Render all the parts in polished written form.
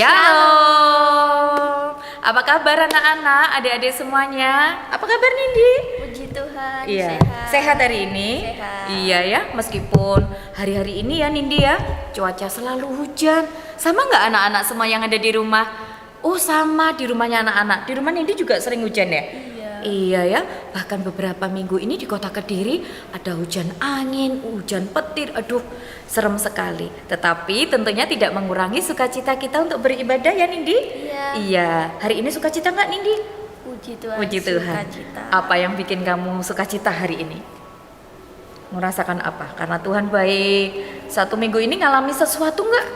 Shalom. Apa kabar anak-anak, adik-adik semuanya? Apa kabar Nindi? Puji Tuhan, Iya, sehat. sehat hari ini? Sehat. Iya ya, meskipun hari-hari ini ya Nindi ya, cuaca selalu hujan. Sama nggak anak-anak semua yang ada di rumah? Oh sama, di rumahnya anak-anak. Di rumah Nindi juga sering hujan ya? Iya ya, bahkan beberapa minggu ini di kota Kediri ada hujan angin, hujan petir, aduh serem sekali. Tetapi tentunya tidak mengurangi sukacita kita untuk beribadah ya Nindi? Iya, hari ini sukacita nggak Nindi? Puji Tuhan. Puji Tuhan. Sukacita. Apa yang bikin kamu sukacita hari ini? Merasakan apa? Karena Tuhan baik. Satu minggu ini ngalami sesuatu nggak?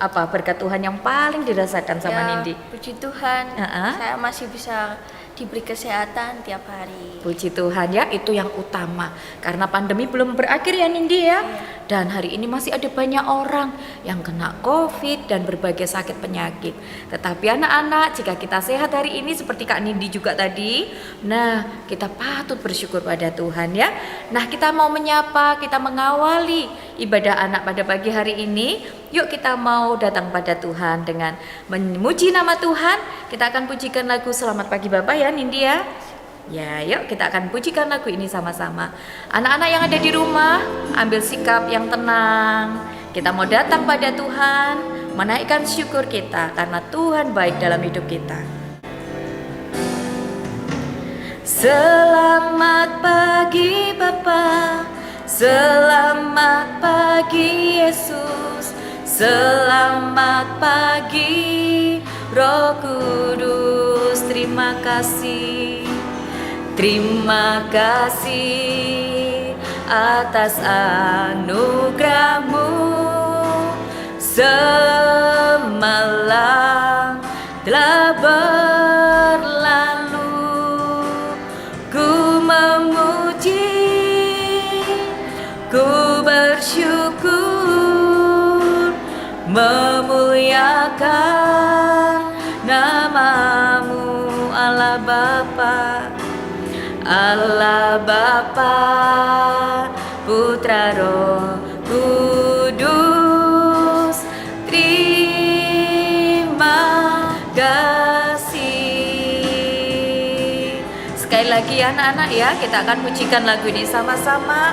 Apa berkat Tuhan yang paling dirasakan sama Nindi? Puji Tuhan, saya masih bisa diberi kesehatan tiap hari. Puji Tuhan ya, itu yang utama. Karena pandemi belum berakhir ya Nindi ya. Dan hari ini masih ada banyak orang yang kena COVID dan berbagai sakit penyakit. Tetapi anak-anak, jika kita sehat hari ini seperti Kak Nindi juga tadi, nah kita patut bersyukur pada Tuhan ya. Nah kita mau menyapa, kita mengawali ibadah anak pada pagi hari ini. Yuk kita mau datang pada Tuhan dengan memuji nama Tuhan. Kita akan pujikan lagu Selamat Pagi Bapak ya Nindi ya. Ya, yuk kita akan pujikan lagu ini sama-sama. Anak-anak yang ada di rumah, ambil sikap yang tenang. Kita mau datang pada Tuhan, menaikkan syukur kita karena Tuhan baik dalam hidup kita. Selamat pagi Bapa, selamat pagi Yesus, selamat pagi Roh Kudus. Terima kasih. Terima kasih atas anugerah-Mu. Semalam telah berlalu, ku memuji, ku bersyukur, memuliakan nama-Mu Allah Bapa. Allah Bapa, Putra Roh Kudus, terima kasih. Sekali lagi anak-anak ya, kita akan pujikan lagu ini sama-sama.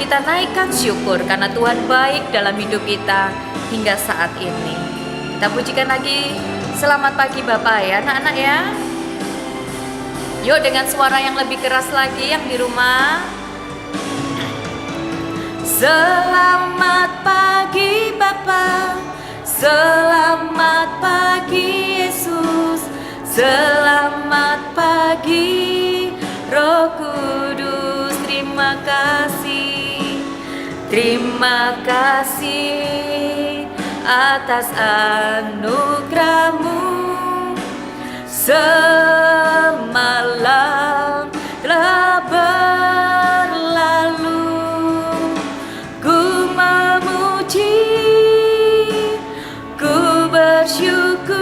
Kita naikkan syukur karena Tuhan baik dalam hidup kita hingga saat ini. Kita pujikan lagi Selamat Pagi Bapak ya anak-anak ya. Yuk dengan suara yang lebih keras lagi yang di rumah. Selamat pagi Bapa, selamat pagi Yesus, selamat pagi Roh Kudus. Terima kasih, terima kasih atas anugerah-Mu. Semalam telah berlalu, ku memuji, ku bersyukur,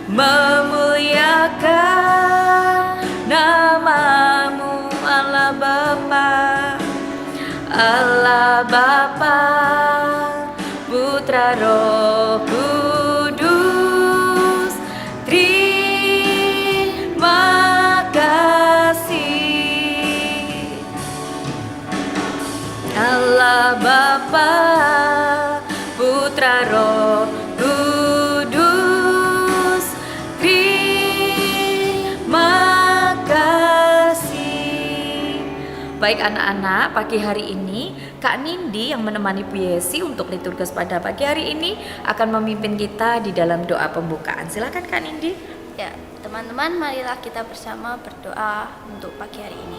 memuliakan nama-Mu Allah Bapa. Allah Bapa, Putra Roh Kudus. Terima kasih. Allah Bapa, Putra Roh Kudus. Terima kasih. Baik anak-anak, pagi hari ini Kak Nindi yang menemani Bu Yesi untuk liturgus pada pagi hari ini akan memimpin kita di dalam doa pembukaan. Silakan Kak Nindi. Ya, teman-teman, marilah kita bersama berdoa untuk pagi hari ini.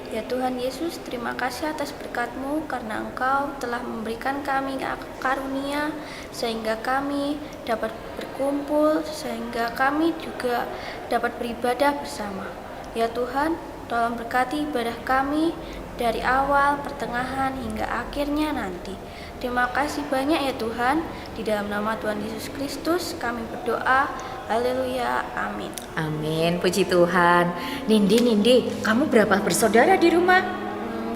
Ya Tuhan Yesus, terima kasih atas berkat-Mu karena Engkau telah memberikan kami karunia sehingga kami dapat berkumpul, sehingga kami juga dapat beribadah bersama. Ya Tuhan, tolong berkati ibadah kami dari awal, pertengahan, hingga akhirnya nanti. Terima kasih banyak ya Tuhan. Di dalam nama Tuhan Yesus Kristus kami berdoa. Haleluya, amin. Amin, puji Tuhan. Nindi, kamu berapa bersaudara di rumah?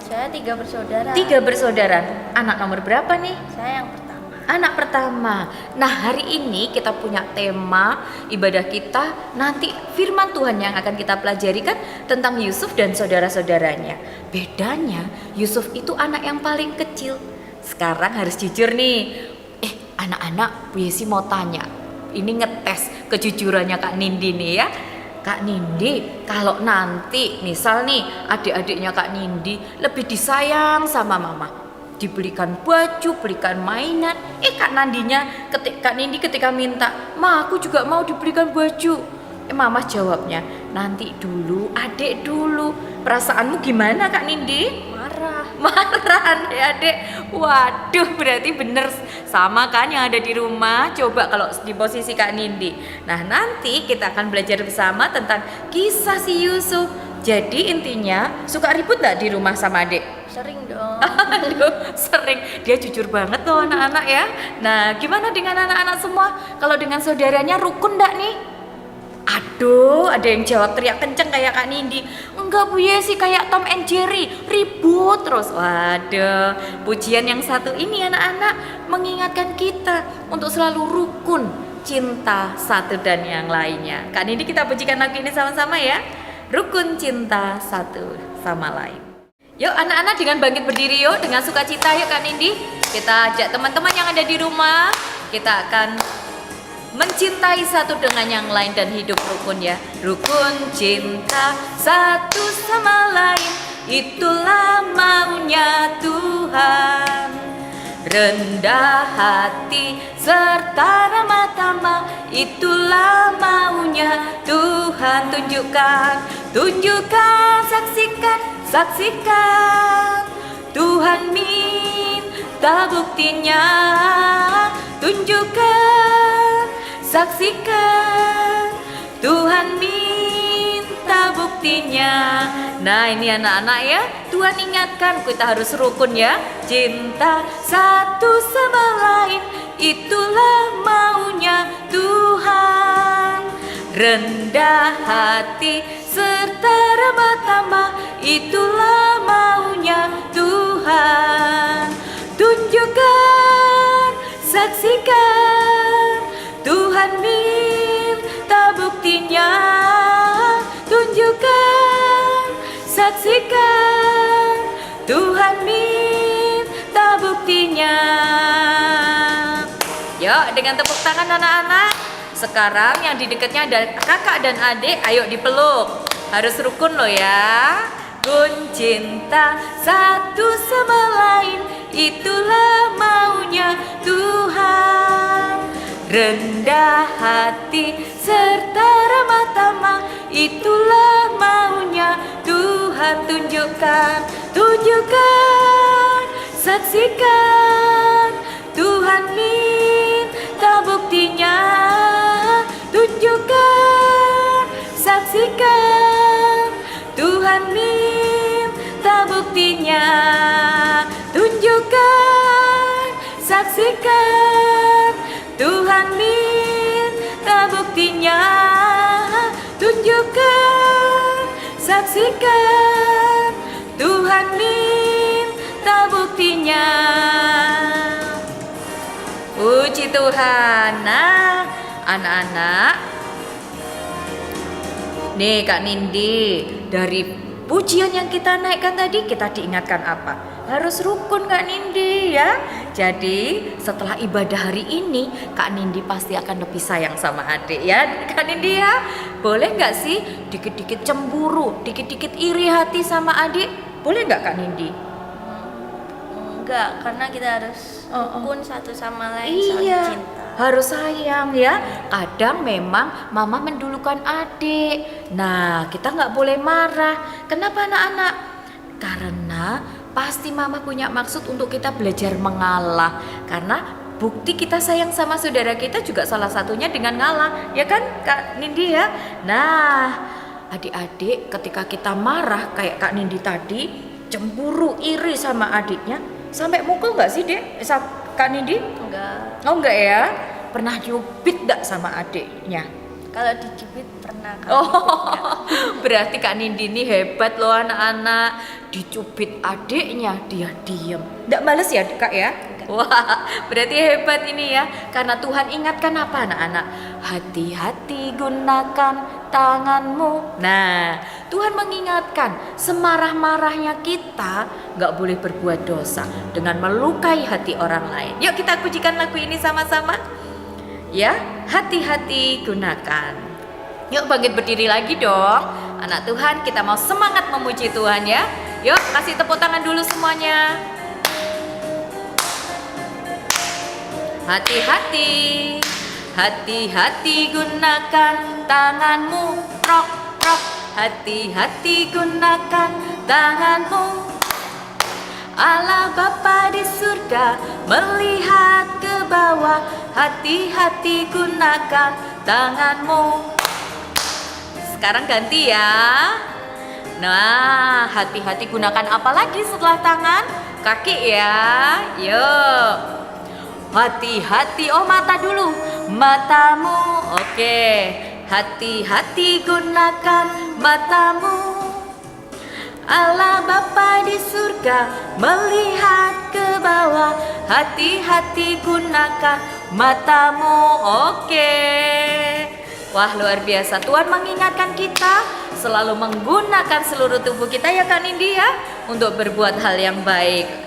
Saya 3 bersaudara. 3 bersaudara. Anak nomor berapa nih? Saya yang pertama. anak pertama. Nah, hari ini kita punya tema ibadah kita, nanti firman Tuhan yang akan kita pelajari kan tentang Yusuf dan saudara-saudaranya. Bedanya Yusuf itu anak yang paling kecil. Sekarang harus jujur nih. Anak-anak, Bu Yesi mau tanya. Ini ngetes kejujurannya Kak Nindi nih ya. Kak Nindi, kalau nanti misal nih adik-adiknya Kak Nindi lebih disayang sama mama, dibelikan baju, belikan mainan. Kak Nindi ketika minta, "Ma, aku juga mau dibelikan baju." Mama jawabnya, "Nanti dulu, adik dulu." Perasaanmu gimana Kak Nindi? Marah ya adik. Waduh, berarti bener sama kan yang ada di rumah. Coba kalau di posisi Kak Nindi. Nah, nanti kita akan belajar bersama tentang kisah si Yusuf. Jadi intinya, suka ribut gak di rumah sama adik? Sering dong. Aduh, sering. Dia jujur banget loh anak-anak ya. Nah, gimana dengan anak-anak semua? Kalau dengan saudaranya rukun gak nih? Aduh, ada yang jawab teriak kenceng kayak Kak Nindi. Enggak Bu Yesi, kayak Tom and Jerry, ribut terus. Waduh, pujian yang satu ini anak-anak mengingatkan kita untuk selalu rukun, cinta satu dan yang lainnya. Kak Nindi, kita pujikan lagu ini sama-sama ya. Rukun cinta satu sama lain. Yuk anak-anak, dengan bangkit berdiri yuk, dengan sukacita yuk Kak Nindi. Kita ajak teman-teman yang ada di rumah, kita akan mencintai satu dengan yang lain dan hidup rukun ya. Rukun cinta satu sama lain, itulah maunya Tuhan. Rendah hati serta ramah tamah, itulah maunya Tuhan. Tunjukkan, saksikan. Tuhan minta buktinya. Tunjukkan, saksikan, Tuhan minta buktinya. Nah, ini anak-anak ya, Tuhan ingatkan kita harus rukun ya. Cinta satu sama lain, itulah maunya Tuhan. Rendah hati serta ramah tamah, itulah maunya Tuhan. Tunjukkan, saksikan, Tuhan minta buktinya. Tunjukkan, saksikan, Tuhan minta buktinya. Yuk, dengan tepuk tangan anak-anak. Sekarang yang di dekatnya ada kakak dan adik, ayo dipeluk. Harus rukun loh ya. Rukun cinta satu sama lain, itulah maunya Tuhan. Rendah hati serta ramah tamah, itulah maunya Tuhan. Tunjukkan, saksikan, Tuhan minta buktinya. Tunjukkan, saksikan, Tuhan minta buktinya. Tunjukkan, saksikan, Tuhan minta buktinya. Tunjukkan, saksikan, Tuhan minta buktinya. Puji Tuhan. Nah, anak-anak, nih Kak Nindi, dari pujian yang kita naikkan tadi, kita diingatkan apa? Harus rukun Kak Nindi ya. Jadi setelah ibadah hari ini, Kak Nindi pasti akan lebih sayang sama adik ya Kak Nindi ya. Boleh gak sih dikit-dikit cemburu, dikit-dikit iri hati sama adik? Boleh gak Kak Nindi? Enggak, karena kita harus rukun satu sama lain, Iya, saling cinta. harus sayang ya. Kadang memang mama mendulukan adik. Nah, kita nggak boleh marah. Kenapa anak-anak? Karena pasti mama punya maksud untuk kita belajar mengalah. Karena bukti kita sayang sama saudara kita juga salah satunya dengan ngalah, ya kan Kak Nindi ya. Nah, adik-adik ketika kita marah kayak Kak Nindi tadi, cemburu, iri sama adiknya, sampai mukul nggak sih Dek? Kak Nindi? Enggak. Oh enggak ya? Pernah nyubit enggak sama adiknya? Kalau dicubit pernah kan. Oh, berarti Kak Nindi ini hebat loh anak-anak. Dicubit adiknya, dia diem. Enggak males ya Kak ya? Enggak. Wah, berarti hebat ini ya. Karena Tuhan ingatkan apa anak-anak? Hati-hati gunakan tanganmu. Nah, Tuhan mengingatkan semarah-marahnya kita gak boleh berbuat dosa dengan melukai hati orang lain. Yuk kita pujikan lagu ini sama-sama. Ya, hati-hati gunakan. Yuk bangkit berdiri lagi dong. Anak Tuhan, kita mau semangat memuji Tuhan ya. Yuk kasih tepuk tangan dulu semuanya. Hati-hati, hati-hati gunakan tanganmu. Rock, rock. Hati-hati gunakan tanganmu. Allah Bapa di surga melihat ke bawah. Hati-hati gunakan tanganmu. Sekarang ganti ya. Nah, hati-hati gunakan apa lagi setelah tangan? Kaki ya. Yuk. Hati-hati, oh mata dulu. Matamu, oke. Hati-hati gunakan matamu. Allah Bapa di surga melihat ke bawah. Hati-hati gunakan matamu. Oke. Wah, luar biasa. Tuhan mengingatkan kita selalu menggunakan seluruh tubuh kita ya Kak Nindi ya, untuk berbuat hal yang baik.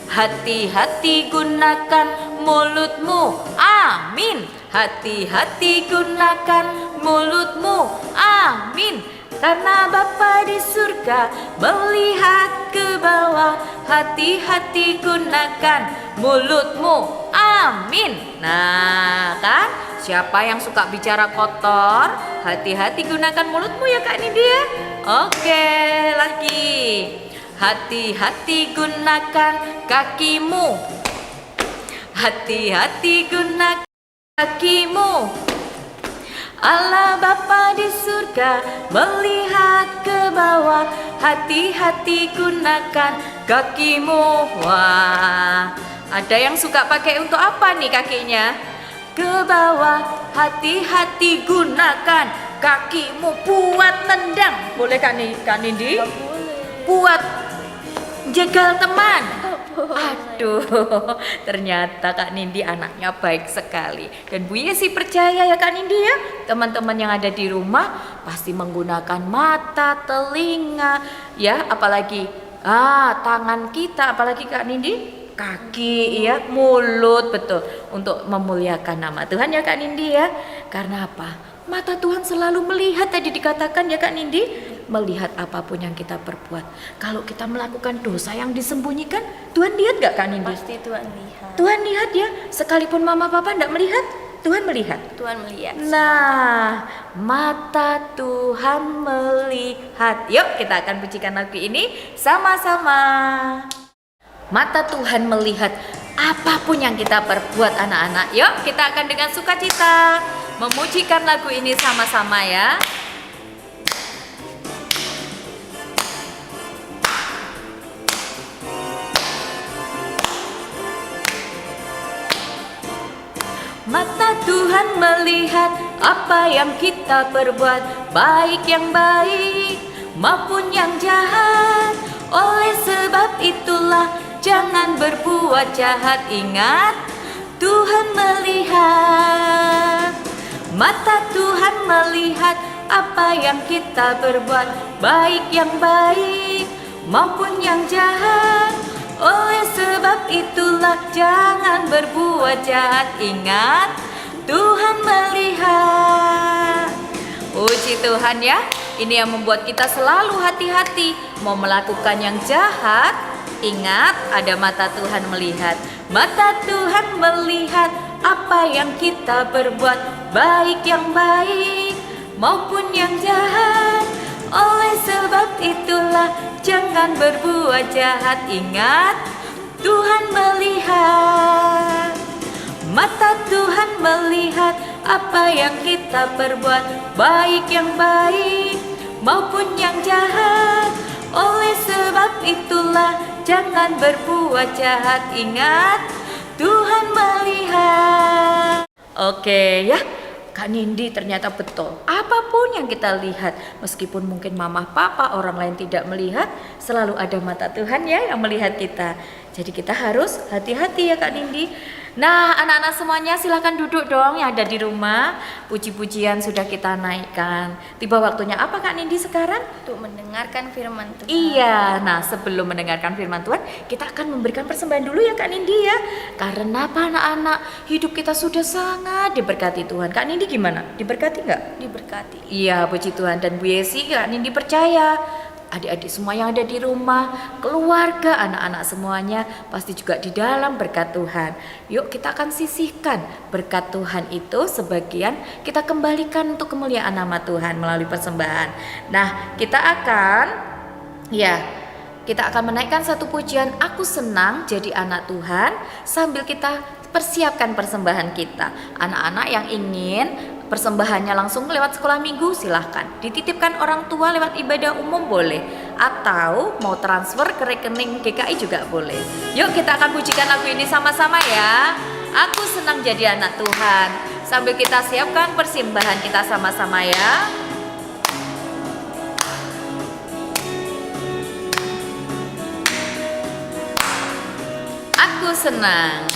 Hati-hati gunakan mulutmu. Amin. Hati-hati gunakan mulutmu. Amin. Karena Bapa di surga melihat ke bawah. Hati-hati gunakan mulutmu. Amin. Nah kan, siapa yang suka bicara kotor, hati-hati gunakan mulutmu ya Kak Nindi ya. Oke, lagi. Hati-hati gunakan kakimu. Hati-hati gunakan kakimu. Allah Bapa di surga melihat ke bawah. Hati-hati gunakan kakimu. Wah, ada yang suka pakai untuk apa nih kakinya? Ke bawah. Hati-hati gunakan kakimu buat nendang. Boleh Kak Nindi? Buat jegal teman. Aduh, ternyata Kak Nindi anaknya baik sekali. Dan Bu Yesi percaya ya Kak Nindi ya, teman-teman yang ada di rumah pasti menggunakan mata, telinga, ya apalagi tangan kita, apalagi Kak Nindi, kaki ya, mulut, betul, untuk memuliakan nama Tuhan ya Kak Nindi ya. Karena apa? Mata Tuhan selalu melihat, tadi dikatakan ya Kak Nindi, melihat apapun yang kita perbuat. Kalau kita melakukan dosa yang disembunyikan, Tuhan lihat gak Kak Nindi? Pasti Tuhan lihat. Tuhan lihat ya, sekalipun mama papa tidak melihat, Tuhan melihat. Tuhan melihat. Nah, mata Tuhan melihat. Yuk kita akan pujikan lagu ini sama-sama. Mata Tuhan melihat apapun yang kita perbuat anak-anak. Yuk kita akan dengan sukacita memujikan lagu ini sama-sama ya. Mata Tuhan melihat apa yang kita perbuat, baik yang baik maupun yang jahat. Oleh sebab itulah jangan berbuat jahat. Ingat, Tuhan melihat. Mata Tuhan melihat apa yang kita perbuat, baik yang baik maupun yang jahat. Oleh sebab itulah jangan berbuat jahat. Ingat, Tuhan melihat. Puji Tuhan ya. Ini yang membuat kita selalu hati-hati. Mau melakukan yang jahat, ingat ada mata Tuhan melihat. Mata Tuhan melihat apa yang kita perbuat, baik yang baik maupun yang jahat. Oleh sebab itulah jangan berbuat jahat. Ingat, Tuhan melihat. Mata Tuhan melihat apa yang kita perbuat, baik yang baik maupun yang jahat. Oleh sebab itulah jangan berbuat jahat. Ingat, Tuhan melihat. Oke ya, Kak Nindi ternyata betul. Apapun yang kita lihat, meskipun mungkin mama papa orang lain tidak melihat, selalu ada mata Tuhan ya yang melihat kita. Jadi kita harus hati-hati ya Kak Nindi. Nah, anak-anak semuanya silakan duduk dong yang ada di rumah. Puji-pujian sudah kita naikkan. Tiba waktunya apa Kak Nindi sekarang? Untuk mendengarkan firman Tuhan. Iya, nah sebelum mendengarkan firman Tuhan, kita akan memberikan persembahan dulu ya Kak Nindi ya. Karena apa anak-anak? Hidup kita sudah sangat diberkati Tuhan. Kak Nindi gimana? Diberkati nggak? Diberkati. Iya, puji Tuhan. Dan Bu Yesi, Kak Nindi percaya adik-adik semua yang ada di rumah, keluarga, anak-anak semuanya pasti juga di dalam berkat Tuhan. Yuk kita akan sisihkan berkat Tuhan itu sebagian kita kembalikan untuk kemuliaan nama Tuhan melalui persembahan. Nah, kita akan menaikkan satu pujian Aku Senang Jadi Anak Tuhan sambil kita persiapkan persembahan kita. Anak-anak yang ingin persembahannya langsung lewat sekolah minggu silahkan, dititipkan orang tua lewat ibadah umum boleh, atau mau transfer ke rekening GKI juga boleh. Yuk kita akan pujikan lagu ini sama-sama ya. Aku senang jadi anak Tuhan. Sambil kita siapkan persembahan kita sama-sama ya. Aku senang.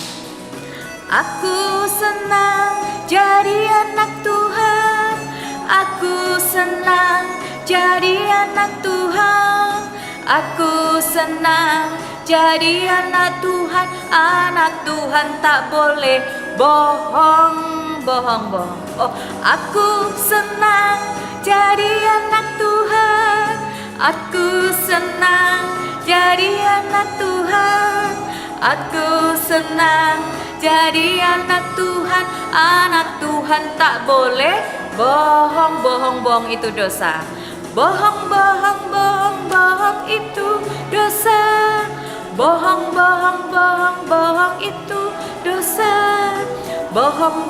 Aku senang jadi anak Tuhan. Aku senang jadi anak Tuhan. Aku senang jadi anak Tuhan. Anak Tuhan tak boleh bohong. Oh, aku senang jadi anak Tuhan. Aku senang jadi anak Tuhan. Aku senang jadi anak Tuhan. Anak Tuhan tak boleh bohong. Bohong itu dosa. Bohong itu dosa. Bohong itu dosa. Bohong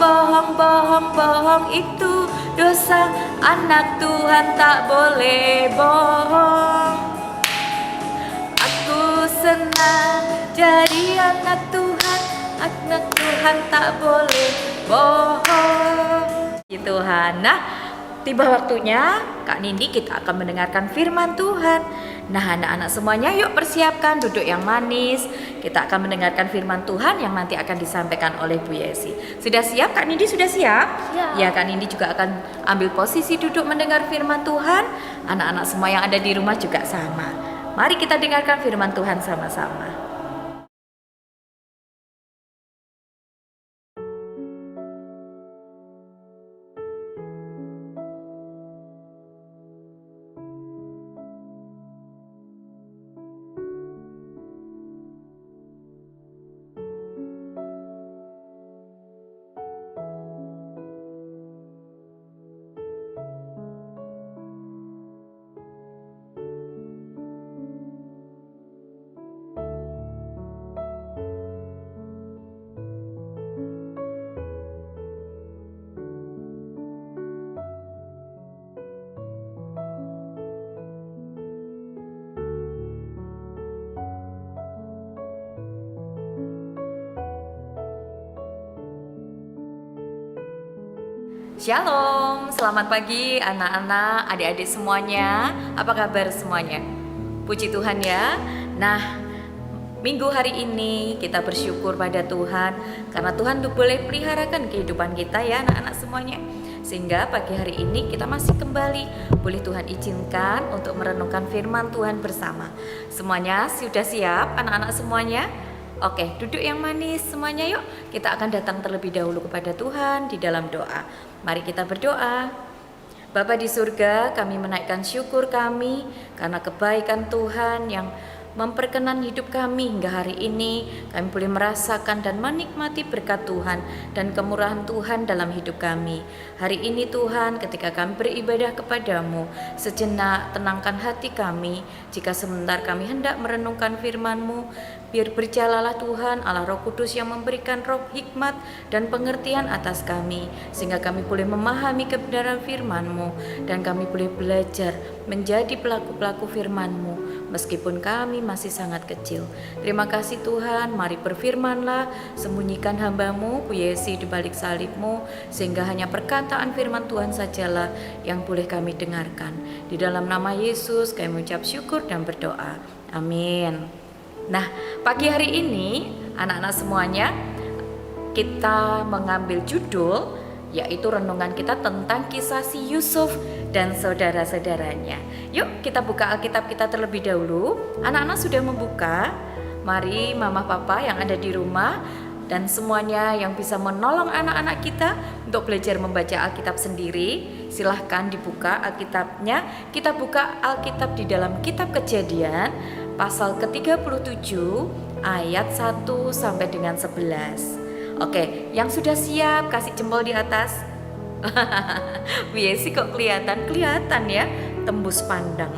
itu dosa. Anak Tuhan tak boleh bohong. Aku senang jadi anak Tuhan. Anak Tuhan tak boleh bohong. Tuhan. Nah, tiba waktunya Kak Nindi kita akan mendengarkan firman Tuhan. Nah, anak-anak semuanya yuk persiapkan duduk yang manis. Kita akan mendengarkan firman Tuhan yang nanti akan disampaikan oleh Bu Yesi. Sudah siap Kak Nindi? Sudah siap? Siap. Ya, Kak Nindi juga akan ambil posisi duduk mendengar firman Tuhan. Anak-anak semua yang ada di rumah juga sama. Mari kita dengarkan firman Tuhan sama-sama. Shalom, selamat pagi anak-anak, adik-adik semuanya. Apa kabar semuanya? Puji Tuhan ya. Nah, minggu hari ini kita bersyukur pada Tuhan karena Tuhan boleh peliharakan kehidupan kita ya anak-anak semuanya. Sehingga pagi hari ini kita masih kembali boleh Tuhan izinkan untuk merenungkan firman Tuhan bersama. Semuanya sudah siap anak-anak semuanya? Oke, duduk yang manis semuanya yuk. Kita akan datang terlebih dahulu kepada Tuhan di dalam doa. Mari kita berdoa. Bapa di surga, kami menaikkan syukur kami karena kebaikan Tuhan yang memperkenan hidup kami hingga hari ini. Kami boleh merasakan dan menikmati berkat Tuhan dan kemurahan Tuhan dalam hidup kami. Hari ini Tuhan, ketika kami beribadah kepadamu, sejenak tenangkan hati kami. Jika sebentar kami hendak merenungkan firman-Mu, Biar berjalalah Tuhan Allah Roh Kudus yang memberikan roh hikmat dan pengertian atas kami, sehingga kami boleh memahami kebenaran firman-Mu dan kami boleh belajar menjadi pelaku-pelaku firman-Mu meskipun kami masih sangat kecil. Terima kasih Tuhan, mari berfirman-Lah, sembunyikan hamba-Mu Bu Yesi di balik salib-Mu, sehingga hanya perkataan firman Tuhan sajalah yang boleh kami dengarkan. Di dalam nama Yesus kami mengucap syukur dan berdoa. Amin. Nah, pagi hari ini anak-anak semuanya kita mengambil judul yaitu renungan kita tentang kisah si Yusuf dan saudara-saudaranya. Yuk kita buka Alkitab kita terlebih dahulu. Anak-anak sudah membuka? Mari mama papa yang ada di rumah dan semuanya yang bisa menolong anak-anak kita untuk belajar membaca Alkitab sendiri, silahkan dibuka Alkitabnya. Kita buka Alkitab di dalam kitab Kejadian pasal ke-37 ayat 1 sampai dengan 11. Oke, yang sudah siap kasih jempol di atas. Bu Yesi kok kelihatan ya, tembus pandang.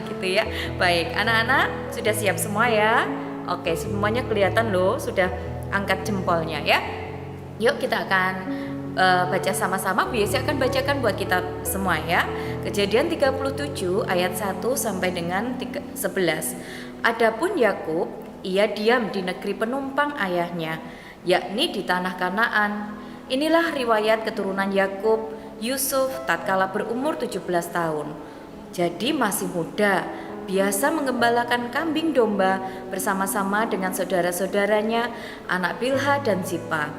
Gitu ya. Baik, anak-anak sudah siap semua ya? Oke, semuanya kelihatan loh, sudah angkat jempolnya ya. Yuk kita akan baca sama-sama. Bu Yesi akan bacakan buat kita semua ya. Kejadian 37 ayat 1 sampai dengan 11. Adapun Yakub, ia diam di negeri penumpang ayahnya, yakni di tanah Kanaan. Inilah riwayat keturunan Yakub, Yusuf tatkala berumur 17 tahun. Jadi masih muda, biasa menggembalakan kambing domba bersama-sama dengan saudara-saudaranya, anak Bilha dan Zipa,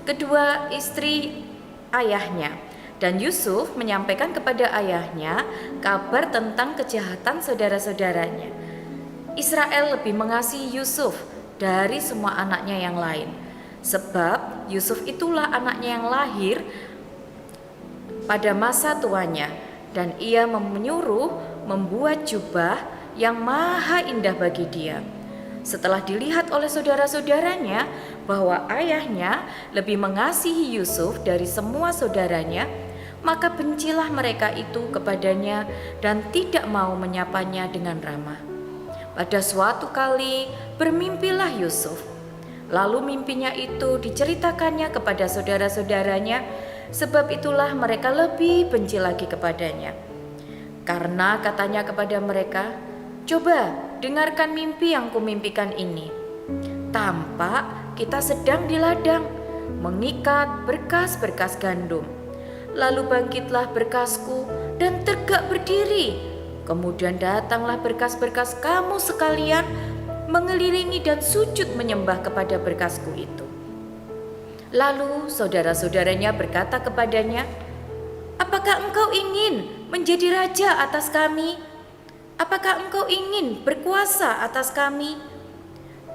kedua istri ayahnya. Dan Yusuf menyampaikan kepada ayahnya kabar tentang kejahatan saudara-saudaranya. Israel lebih mengasihi Yusuf dari semua anaknya yang lain, sebab Yusuf itulah anaknya yang lahir pada masa tuanya, dan ia menyuruh membuat jubah yang maha indah bagi dia. Setelah dilihat oleh saudara-saudaranya bahwa ayahnya lebih mengasihi Yusuf dari semua saudaranya, maka bencilah mereka itu kepadanya dan tidak mau menyapanya dengan ramah. Pada suatu kali bermimpilah Yusuf. Lalu mimpinya itu diceritakannya kepada saudara-saudaranya, sebab itulah mereka lebih benci lagi kepadanya. Karena katanya kepada mereka, "Coba dengarkan mimpi yang kumimpikan ini. Tampak kita sedang di ladang, mengikat berkas-berkas gandum. Lalu bangkitlah berkasku dan tegak berdiri. Kemudian datanglah berkas-berkas kamu sekalian, mengelilingi dan sujud menyembah kepada berkasku itu." Lalu saudara-saudaranya berkata kepadanya, "Apakah engkau ingin menjadi raja atas kami? Apakah engkau ingin berkuasa atas kami?"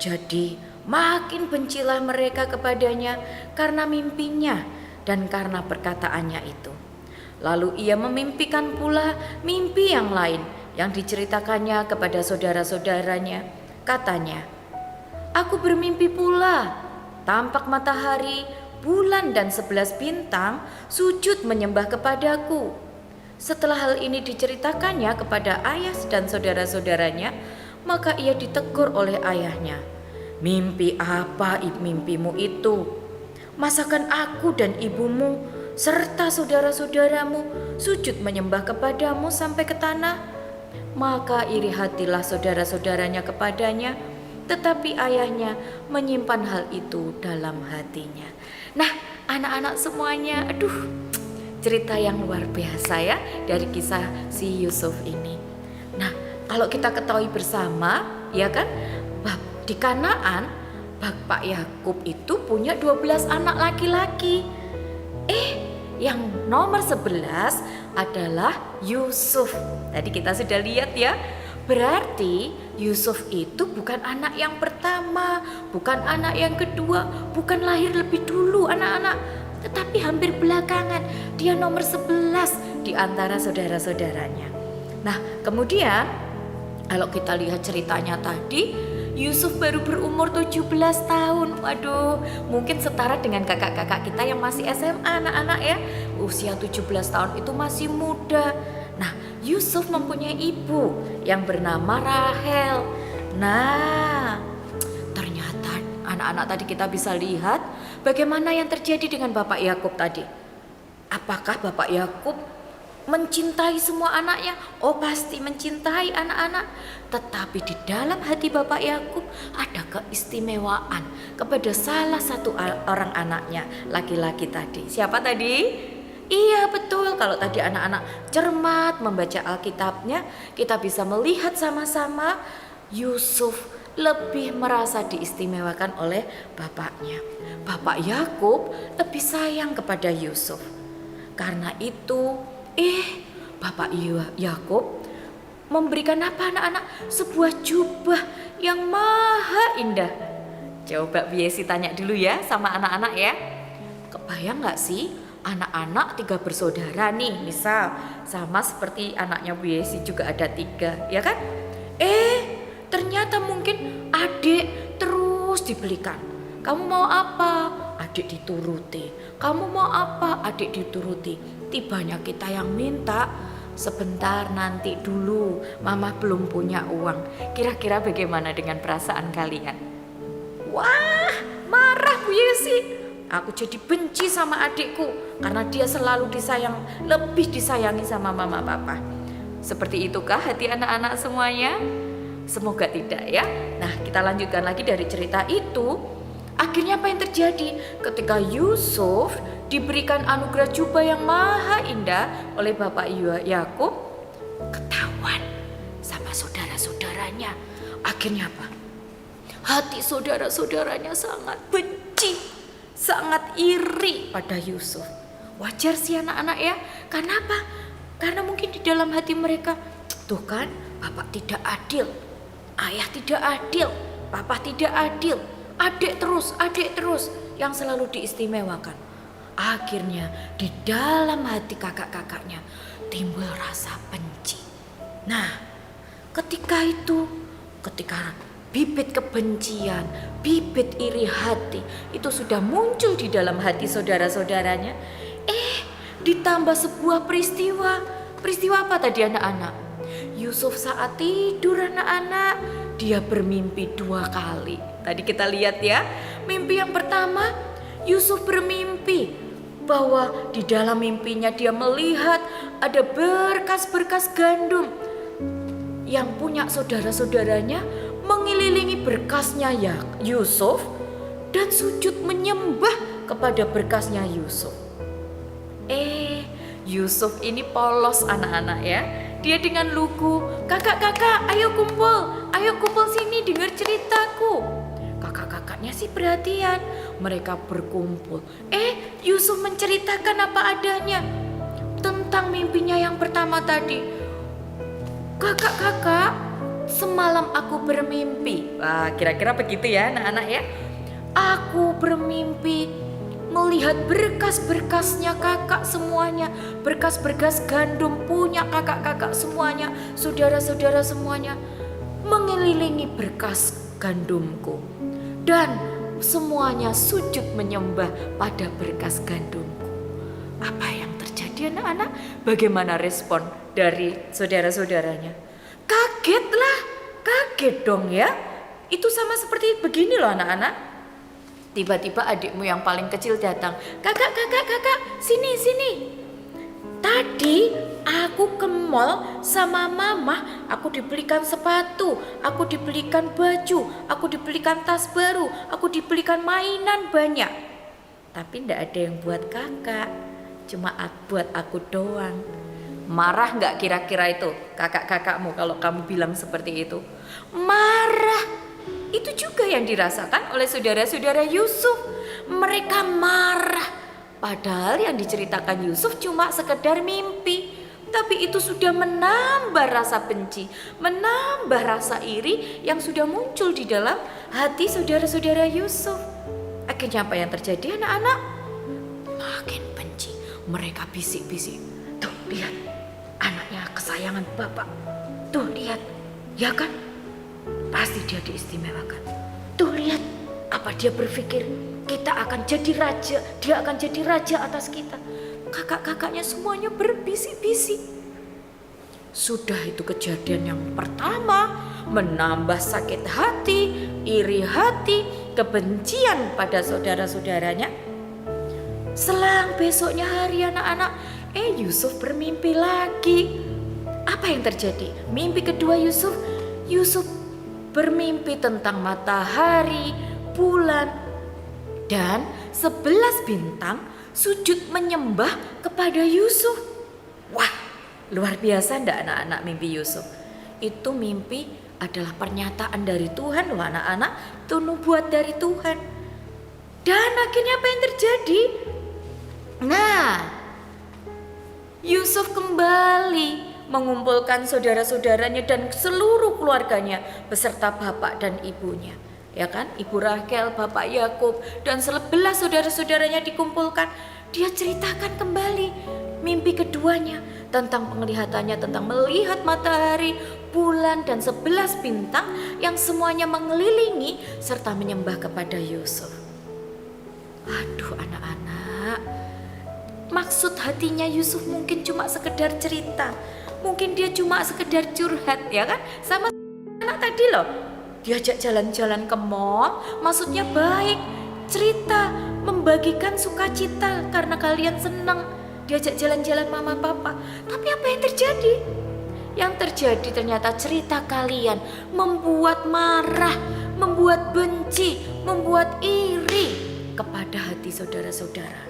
Jadi makin bencilah mereka kepadanya karena mimpinya dan karena perkataannya itu. Lalu ia memimpikan pula mimpi yang lain yang diceritakannya kepada saudara-saudaranya. Katanya, "Aku bermimpi pula, tampak matahari, bulan dan 11 bintang sujud menyembah kepadaku." Setelah hal ini diceritakannya kepada ayah dan saudara-saudaranya, maka ia ditegur oleh ayahnya. "Mimpi apa mimpimu itu? Masakan aku dan ibumu serta saudara-saudaramu sujud menyembah kepadamu sampai ke tanah?" Maka iri hatilah saudara-saudaranya kepadanya, tetapi ayahnya menyimpan hal itu dalam hatinya. Nah, anak-anak semuanya, cerita yang luar biasa ya dari kisah si Yusuf ini. Nah, kalau kita ketahui bersama, ya kan, di Kanaan Bapak Yakub itu punya 12 anak laki-laki. Yang nomor 11 adalah Yusuf. Tadi kita sudah lihat ya. Berarti Yusuf itu bukan anak yang pertama, bukan anak yang kedua, bukan lahir lebih dulu anak-anak, tetapi hampir belakangan. Dia nomor 11 di antara saudara-saudaranya. Nah, kemudian kalau kita lihat ceritanya tadi, Yusuf baru berumur 17 tahun. Waduh, mungkin setara dengan kakak-kakak kita yang masih SMA anak-anak ya. Usia 17 tahun itu masih muda. Nah, Yusuf mempunyai ibu yang bernama Rahel. Nah, Anak-anak tadi kita bisa lihat bagaimana yang terjadi dengan Bapak Yakub tadi. Apakah Bapak Yakub mencintai semua anaknya? Oh, pasti mencintai anak-anak. Tetapi di dalam hati Bapak Yakub ada keistimewaan kepada salah satu orang anaknya, laki-laki tadi. Siapa tadi? Iya, betul. Kalau tadi anak-anak cermat membaca Alkitabnya, kita bisa melihat sama-sama Yusuf lebih merasa diistimewakan oleh bapaknya. Bapak Yakub lebih sayang kepada Yusuf. Karena itu, Bapak Yakub memberikan apa anak-anak? Sebuah jubah yang maha indah. Coba Bu Yesi tanya dulu ya sama anak-anak ya. Kebayang gak sih anak-anak 3 bersaudara nih, misal sama seperti anaknya Bu Yesi juga ada 3, ya kan? Ternyata mungkin adik terus dibelikan. Kamu mau apa? Adik dituruti. Kamu mau apa? Adik dituruti. Tibanya kita yang minta, sebentar nanti dulu, mama belum punya uang. Kira-kira bagaimana dengan perasaan kalian? Wah, marah Bu Yesi. Aku jadi benci sama adikku karena dia selalu lebih disayangi sama mama papa. Seperti itukah hati anak-anak semuanya? Semoga tidak ya. Nah, kita lanjutkan lagi dari cerita itu. Akhirnya apa yang terjadi? Ketika Yusuf diberikan anugerah jubah yang maha indah oleh Bapak Yakub, ketahuan sama saudara-saudaranya. Akhirnya apa? Hati saudara-saudaranya sangat benci, sangat iri pada Yusuf. Wajar sih anak-anak ya. Kenapa? Karena mungkin di dalam hati mereka, tuh kan, bapak tidak adil, ayah tidak adil, papa tidak adil, adik terus yang selalu diistimewakan. Akhirnya di dalam hati kakak-kakaknya timbul rasa benci. Nah, ketika bibit kebencian, bibit iri hati itu sudah muncul di dalam hati saudara-saudaranya, ditambah sebuah peristiwa. Peristiwa apa tadi anak-anak? Yusuf saat tidur anak-anak, dia bermimpi 2 kali. Tadi kita lihat ya, mimpi yang pertama, Yusuf bermimpi bahwa di dalam mimpinya dia melihat ada berkas-berkas gandum yang punya saudara-saudaranya mengelilingi berkasnya ya Yusuf dan sujud menyembah kepada berkasnya Yusuf. Yusuf ini polos anak-anak ya. Dia dengan lugu, kakak-kakak ayo kumpul sini dengar ceritaku. Kakak-kakaknya sih perhatian, mereka berkumpul. Yusuf menceritakan apa adanya tentang mimpinya yang pertama tadi. Kakak-kakak, semalam aku bermimpi. Wah, kira-kira begitu ya anak-anak ya. Aku bermimpi melihat berkas-berkasnya kakak semuanya, berkas-berkas gandum punya kakak-kakak semuanya, saudara-saudara semuanya mengelilingi berkas gandumku dan semuanya sujud menyembah pada berkas gandumku. Apa yang terjadi anak-anak? Bagaimana respon dari saudara-saudaranya? Kaget dong ya. Itu sama seperti begini loh anak-anak. Tiba-tiba adikmu yang paling kecil datang. Kakak, sini. Tadi aku ke mall sama mama, aku dibelikan sepatu, aku dibelikan baju, aku dibelikan tas baru, aku dibelikan mainan banyak. Tapi ndak ada yang buat kakak, cuma buat aku doang. Marah nggak kira-kira itu kakak-kakakmu kalau kamu bilang seperti itu? Marah. Itu juga yang dirasakan oleh saudara-saudara Yusuf. Mereka marah. Padahal yang diceritakan Yusuf cuma sekedar mimpi. Tapi itu sudah menambah rasa benci, menambah rasa iri yang sudah muncul di dalam hati saudara-saudara Yusuf. Akhirnya apa yang terjadi anak-anak? Makin benci. Mereka bisik-bisik. Tuh lihat, anaknya kesayangan bapak. Tuh lihat, ya kan? Pasti dia diistimewakan. Tuh lihat, apa dia berpikir kita akan jadi raja, dia akan jadi raja atas kita. Kakak-kakaknya semuanya berbisik-bisik. Sudah itu kejadian yang pertama menambah sakit hati, iri hati, kebencian pada saudara-saudaranya. Selang besoknya hari anak-anak, Yusuf bermimpi lagi. Apa yang terjadi? Mimpi kedua Yusuf bermimpi tentang matahari, bulan, dan 11 bintang sujud menyembah kepada Yusuf. Wah, luar biasa enggak anak-anak mimpi Yusuf? Itu mimpi adalah pernyataan dari Tuhan loh anak-anak, itu nubuat dari Tuhan. Dan akhirnya apa yang terjadi? Nah, Yusuf kembali mengumpulkan saudara-saudaranya dan seluruh keluarganya beserta bapak dan ibunya. Ya kan, Ibu Rahel, Bapak Yakub dan 11 saudara-saudaranya dikumpulkan. Dia ceritakan kembali mimpi keduanya tentang penglihatannya, tentang melihat matahari, bulan dan 11 bintang yang semuanya mengelilingi serta menyembah kepada Yusuf. Aduh anak-anak, maksud hatinya Yusuf mungkin cuma sekedar cerita, mungkin dia cuma sekedar curhat, ya kan? Sama anak tadi loh, diajak jalan-jalan ke mall, maksudnya baik, cerita, membagikan sukacita karena kalian senang diajak jalan-jalan mama papa. Tapi apa yang terjadi? Yang terjadi ternyata cerita kalian membuat marah, membuat benci, membuat iri kepada hati saudara-saudara.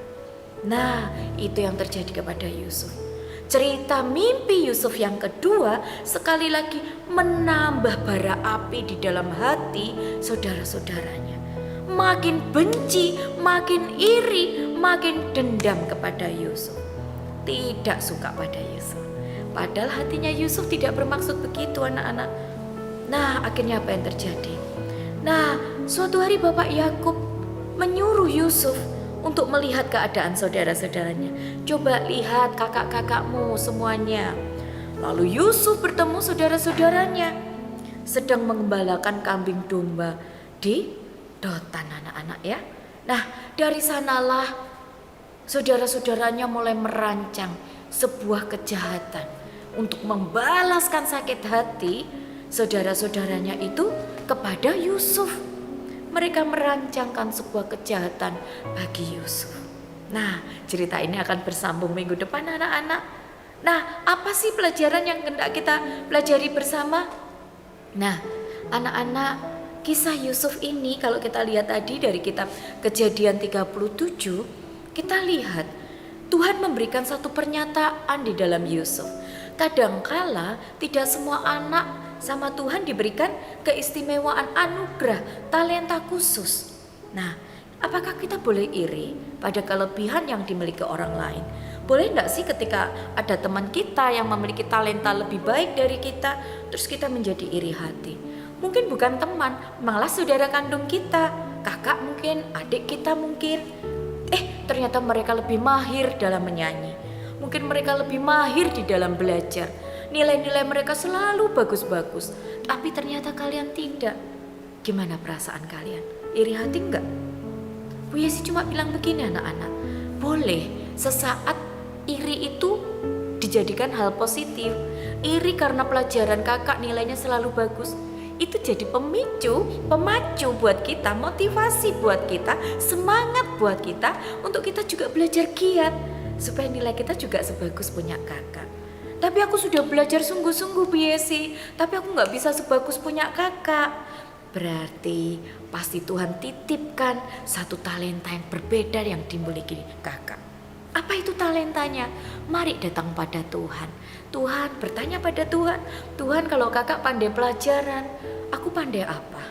Nah, itu yang terjadi kepada Yusuf. Cerita mimpi Yusuf yang kedua sekali lagi menambah bara api di dalam hati saudara-saudaranya. Makin benci, makin iri, makin dendam kepada Yusuf. Tidak suka pada Yusuf. Padahal hatinya Yusuf tidak bermaksud begitu anak-anak. Nah, akhirnya apa yang terjadi? Nah, suatu hari Bapak Yakub menyuruh Yusuf untuk melihat keadaan saudara-saudaranya. Coba lihat kakak-kakakmu semuanya. Lalu Yusuf bertemu saudara-saudaranya sedang mengembalakan kambing domba di Dotan anak-anak ya. Nah, dari sanalah saudara-saudaranya mulai merancang sebuah kejahatan untuk membalaskan sakit hati saudara-saudaranya itu kepada Yusuf. Mereka merancangkan sebuah kejahatan bagi Yusuf. Nah, cerita ini akan bersambung minggu depan anak-anak. Nah, apa sih pelajaran yang hendak kita pelajari bersama? Nah, anak-anak, kisah Yusuf ini kalau kita lihat tadi dari kitab Kejadian 37, kita lihat Tuhan memberikan satu pernyataan di dalam Yusuf. Kadangkala tidak semua anak sama Tuhan diberikan keistimewaan anugerah, talenta khusus. Nah, apakah kita boleh iri pada kelebihan yang dimiliki orang lain? Boleh enggak sih ketika ada teman kita yang memiliki talenta lebih baik dari kita, terus kita menjadi iri hati? Mungkin bukan teman, malah saudara kandung kita, kakak mungkin, adik kita mungkin. Ternyata mereka lebih mahir dalam menyanyi. Mungkin mereka lebih mahir di dalam belajar. Nilai-nilai mereka selalu bagus-bagus. Tapi ternyata kalian tidak. Gimana perasaan kalian? Iri hati enggak? Bu Yesi cuma bilang begini anak-anak. Boleh sesaat iri itu dijadikan hal positif. Iri karena pelajaran kakak nilainya selalu bagus. Itu jadi pemacu buat kita, motivasi buat kita, semangat buat kita untuk kita juga belajar giat supaya nilai kita juga sebagus punya kakak. Tapi aku sudah belajar sungguh-sungguh Bu Yesi, tapi aku gak bisa sebagus punya kakak. Berarti pasti Tuhan titipkan satu talenta yang berbeda yang dimiliki kakak. Apa itu talentanya? Mari datang pada Tuhan. Tuhan, bertanya pada Tuhan. Tuhan, kalau kakak pandai pelajaran, aku pandai apa?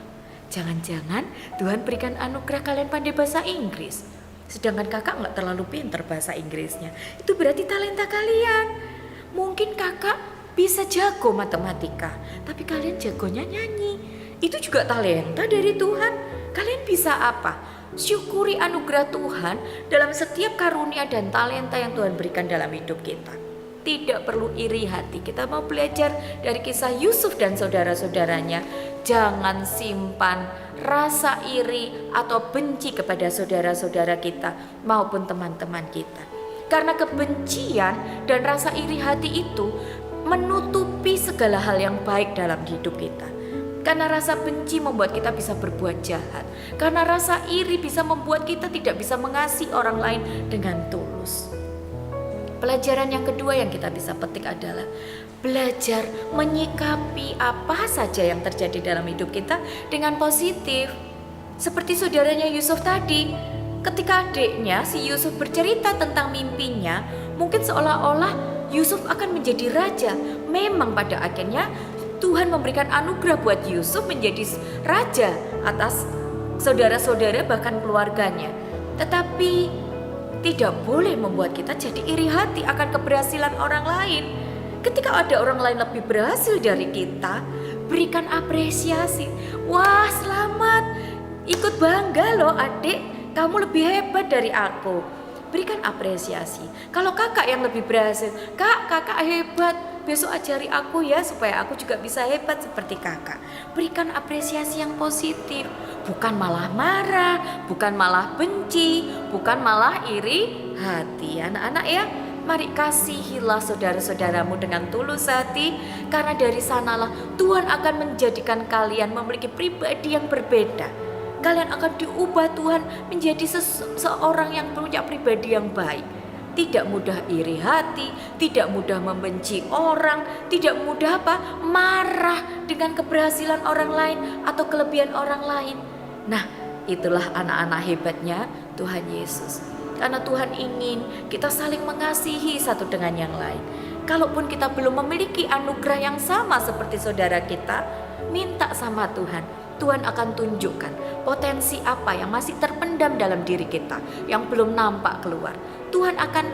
Jangan-jangan Tuhan berikan anugerah kalian pandai bahasa Inggris, sedangkan kakak gak terlalu pintar bahasa Inggrisnya. Itu berarti talenta kalian. Mungkin kakak bisa jago matematika, tapi kalian jagonya nyanyi. Itu juga talenta dari Tuhan. Kalian bisa apa? Syukuri anugerah Tuhan dalam setiap karunia dan talenta yang Tuhan berikan dalam hidup kita. Tidak perlu iri hati. Kita mau belajar dari kisah Yusuf dan saudara-saudaranya. Jangan simpan rasa iri atau benci kepada saudara-saudara kita maupun teman-teman kita. Karena kebencian dan rasa iri hati itu menutupi segala hal yang baik dalam hidup kita. Karena rasa benci membuat kita bisa berbuat jahat. Karena rasa iri bisa membuat kita tidak bisa mengasihi orang lain dengan tulus. Pelajaran yang kedua yang kita bisa petik adalah belajar menyikapi apa saja yang terjadi dalam hidup kita dengan positif. Seperti saudaranya Yusuf tadi, ketika adiknya si Yusuf bercerita tentang mimpinya, mungkin seolah-olah Yusuf akan menjadi raja. Memang pada akhirnya Tuhan memberikan anugerah buat Yusuf menjadi raja atas saudara-saudara bahkan keluarganya. Tetapi tidak boleh membuat kita jadi iri hati akan keberhasilan orang lain. Ketika ada orang lain lebih berhasil dari kita, berikan apresiasi. Wah, selamat, ikut bangga loh adik, kamu lebih hebat dari aku. Berikan apresiasi. Kalau kakak yang lebih berhasil, kakak hebat, besok ajari aku ya supaya aku juga bisa hebat seperti kakak. Berikan apresiasi yang positif, bukan malah marah, bukan malah benci, bukan malah iri hati. Anak-anak ya, mari kasihilah saudara-saudaramu dengan tulus hati, karena dari sanalah Tuhan akan menjadikan kalian memiliki pribadi yang berbeda. Kalian akan diubah Tuhan menjadi seorang yang punya pribadi yang baik. Tidak mudah iri hati, tidak mudah membenci orang, tidak mudah marah dengan keberhasilan orang lain atau kelebihan orang lain. Nah, itulah anak-anak hebatnya Tuhan Yesus. Karena Tuhan ingin kita saling mengasihi satu dengan yang lain. Kalaupun kita belum memiliki anugerah yang sama seperti saudara kita, minta sama Tuhan. Tuhan akan tunjukkan potensi apa yang masih terpendam dalam diri kita, yang belum nampak keluar. Tuhan akan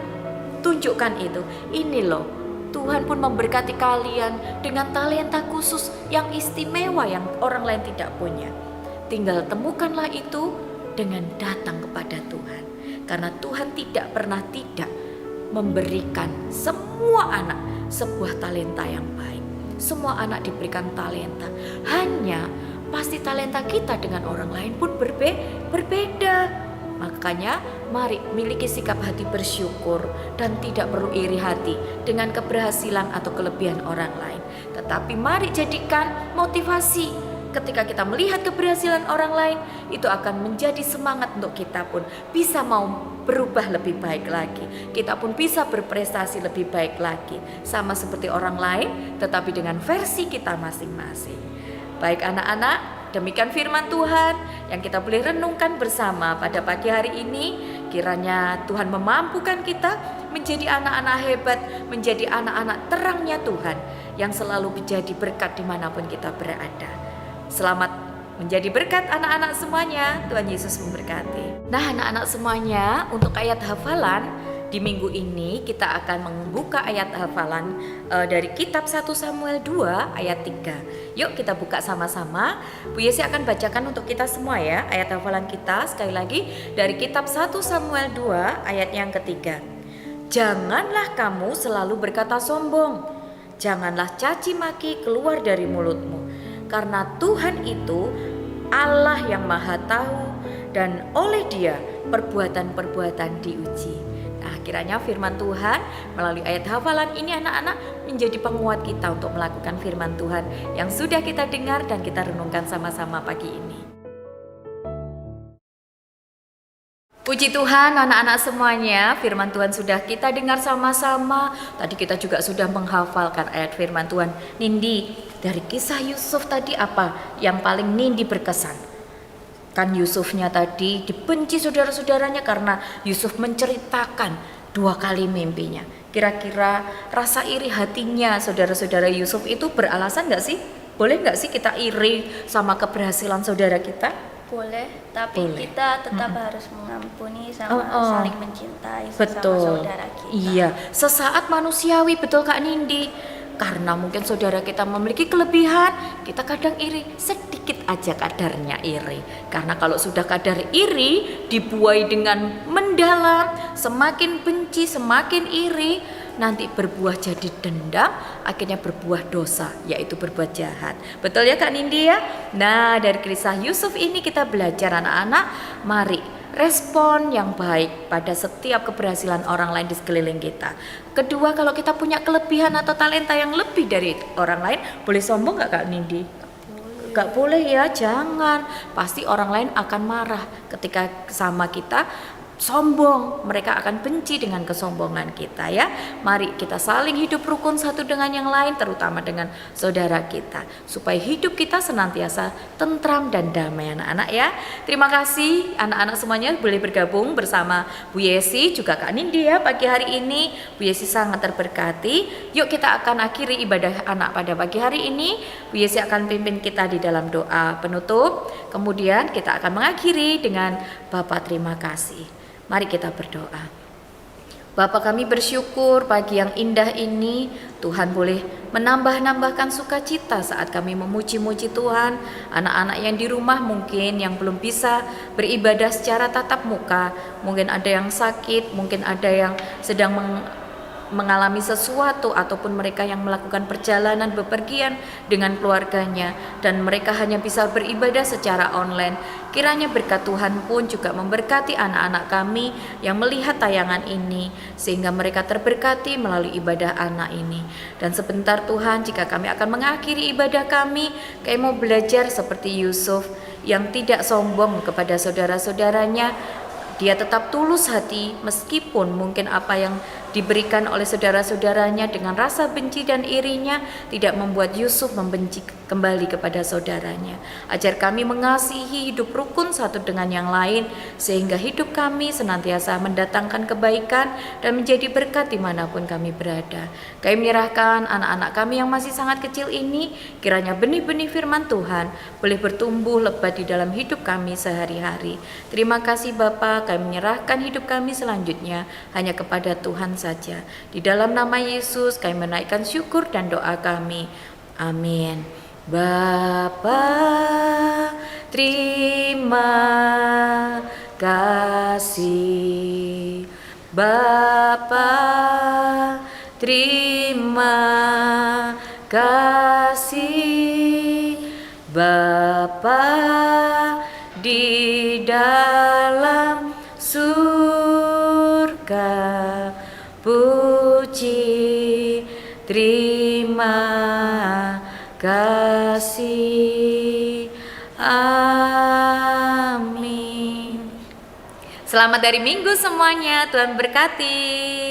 tunjukkan itu. Ini loh, Tuhan pun memberkati kalian dengan talenta khusus yang istimewa yang orang lain tidak punya. Tinggal temukanlah itu dengan datang kepada Tuhan. Karena Tuhan tidak pernah tidak memberikan semua anak sebuah talenta yang baik. Semua anak diberikan talenta. Hanya pasti talenta kita dengan orang lain pun berbeda. Makanya mari miliki sikap hati bersyukur dan tidak perlu iri hati dengan keberhasilan atau kelebihan orang lain. Tetapi mari jadikan motivasi. Ketika kita melihat keberhasilan orang lain, itu akan menjadi semangat untuk kita pun bisa mau berubah lebih baik lagi. Kita pun bisa berprestasi lebih baik lagi. Sama seperti orang lain, tetapi dengan versi kita masing-masing. Baik anak-anak, demikian firman Tuhan yang kita boleh renungkan bersama pada pagi hari ini. Kiranya Tuhan memampukan kita menjadi anak-anak hebat, menjadi anak-anak terangnya Tuhan yang selalu menjadi berkat dimanapun kita berada. Selamat menjadi berkat anak-anak semuanya. Tuhan Yesus memberkati. Nah anak-anak semuanya, untuk ayat hafalan di minggu ini kita akan membuka ayat hafalan dari kitab 1 Samuel 2 ayat 3. Yuk kita buka sama-sama. Bu Yesi akan bacakan untuk kita semua ya ayat hafalan kita sekali lagi dari kitab 1 Samuel 2 ayat yang ketiga. Janganlah kamu selalu berkata sombong, janganlah caci maki keluar dari mulutmu, karena Tuhan itu Allah yang Maha Tahu dan oleh Dia perbuatan-perbuatan diuji. Nah, kiranya firman Tuhan melalui ayat hafalan ini anak-anak menjadi penguat kita untuk melakukan firman Tuhan yang sudah kita dengar dan kita renungkan sama-sama pagi ini. Puji Tuhan anak-anak semuanya, firman Tuhan sudah kita dengar sama-sama. Tadi kita juga sudah menghafalkan ayat firman Tuhan. Nindi, dari kisah Yusuf tadi apa yang paling Nindi berkesan? Kan Yusufnya tadi dibenci saudara-saudaranya karena Yusuf menceritakan 2 kali mimpinya. Kira-kira rasa iri hatinya saudara-saudara Yusuf itu beralasan gak sih? Boleh gak sih kita iri sama keberhasilan saudara kita? Boleh, tapi Boleh. kita tetap harus mengampuni sama saling mencintai sesama Betul. saudara kita. Iya, sesaat manusiawi, betul Kak Nindi. Karena mungkin saudara kita memiliki kelebihan, kita kadang iri, sedikit aja kadarnya iri. Karena kalau sudah kadar iri dibuai dengan mendalam, semakin benci, semakin iri, nanti berbuah jadi dendam, akhirnya berbuah dosa, yaitu berbuat jahat. Betul ya Kak Nindi ya? Nah, dari kisah Yusuf ini kita belajar anak-anak, mari respon yang baik pada setiap keberhasilan orang lain di sekeliling kita. Kedua, kalau kita punya kelebihan atau talenta yang lebih dari orang lain, boleh sombong gak Kak Nindi? gak boleh ya, jangan. Pasti orang lain akan marah ketika sama kita sombong, mereka akan benci dengan kesombongan kita ya. Mari kita saling hidup rukun satu dengan yang lain, terutama dengan saudara kita, supaya hidup kita senantiasa tentram dan damai anak-anak ya. Terima kasih anak-anak semuanya boleh bergabung bersama Bu Yesi juga Kak Nindi ya pagi hari ini. Bu Yesi sangat terberkati. Yuk kita akan akhiri ibadah anak pada pagi hari ini. Bu Yesi akan pimpin kita di dalam doa penutup. Kemudian kita akan mengakhiri dengan Bapa terima kasih. Mari kita berdoa. Bapa, kami bersyukur pagi yang indah ini Tuhan boleh menambahkan sukacita saat kami memuji-muji Tuhan. Anak-anak yang di rumah mungkin yang belum bisa beribadah secara tatap muka, mungkin ada yang sakit, mungkin ada yang sedang mengalami sesuatu, ataupun mereka yang melakukan perjalanan bepergian dengan keluarganya dan mereka hanya bisa beribadah secara online. Kiranya berkat Tuhan pun juga memberkati anak-anak kami yang melihat tayangan ini, sehingga mereka terberkati melalui ibadah anak ini. Dan sebentar Tuhan, jika kami akan mengakhiri ibadah kami mau belajar seperti Yusuf yang tidak sombong kepada saudara-saudaranya. Dia tetap tulus hati meskipun mungkin apa yang diberikan oleh saudara-saudaranya dengan rasa benci dan irinya tidak membuat Yusuf membenci kembali kepada saudaranya. Ajar kami mengasihi, hidup rukun satu dengan yang lain, sehingga hidup kami senantiasa mendatangkan kebaikan dan menjadi berkat dimanapun kami berada. Kami menyerahkan anak-anak kami yang masih sangat kecil ini, kiranya benih-benih firman Tuhan boleh bertumbuh lebat di dalam hidup kami sehari-hari. Terima kasih Bapa, kami menyerahkan hidup kami selanjutnya hanya kepada Tuhan saja. Di dalam nama Yesus kami menaikkan syukur dan doa kami. Amin. Bapa, terima kasih. Bapa, terima kasih. Bapa di dalam surga, puji terima kasih. Amin. Selamat dari Minggu semuanya, Tuhan berkati.